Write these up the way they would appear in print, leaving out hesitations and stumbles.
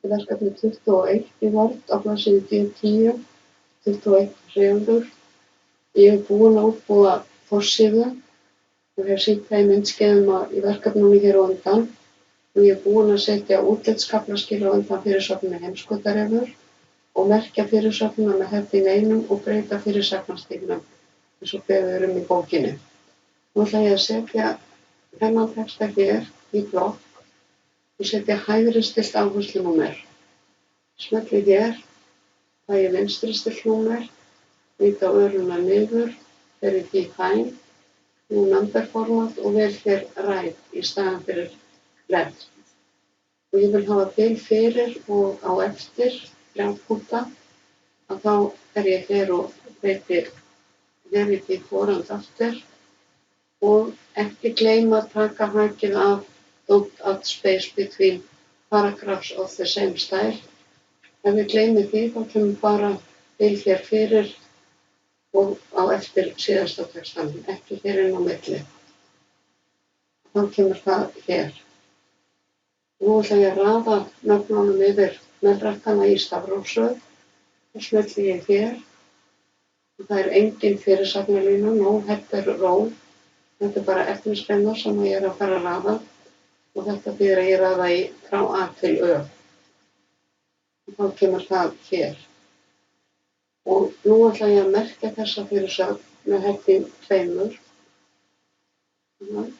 verkefni 21 í Word á blaðsíðu D10, 21 hreyfingur. Ég er búin að útbúa forsíðu og hef sýnt það í myndskeiðum í verkefnunum hér á undan. Og ég er búin að setja útlitskaflaskil á undan fyrirsögninni heimskautarefur og merkja fyrirsögnina með hefði neinum og breyta fyrirsagnastílnum eins og beðið í bókinni. Nú ætla ég að setja þennan texta hér í blokk og setja hægri stillt áherslunúmer. Smelli hér, fæ ég vinstri stillt númer, nýta öruna niður, fer í Define, nú number format og vel hér Right í staðinn fyrir Left. Og ég vil hafa bil fyrir og á eftir 3 punkta, að þá fer ég hér og breyti hér í Before and After og ekki gleyma að taka hakið af Don't add space between paragraphs of the same style. Ef ég gleymi því þá kemur bara bil hér fyrir og á eftir síðasta textanum, ekki hér inn á milli. Þá kemur það hér. Nú ætla ég að raða nöfnunum yfir meðrækkana í stafrófsröð og smelli ég hér. Og það er engin fyrirsagnarlína, no header row. Þetta er bara efnisgreinar sem ég er að fara að raða og þetta þýðir að ég raða í frá A til Ö. Og þá kemur það hér. Og nú ætla ég að merkja þessa fyrirsögn með heading 2.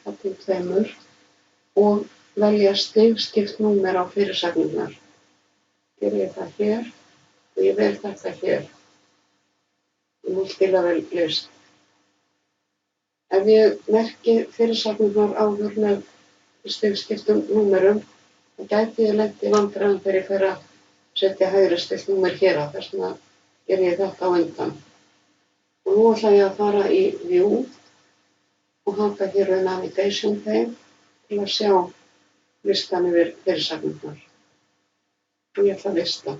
Heading 2 og velja stigskipt númer á fyrirsagnirnar. Geri ég það hér og ég vel þetta hér. Nú skilja vel list. Ef ég merki fyrirsagnirnar áður með stigskiptum númerum, þá gæti ég lent í vandræðum þegar ég fer að setja hægri stillt númer hér á, þess vegna geri ég þetta á undan. Og nú ætla ég að fara í View og haka hér við Navigation pane til að sjá listan yfir fyrirsagnirnar. Og ég ætla að lista.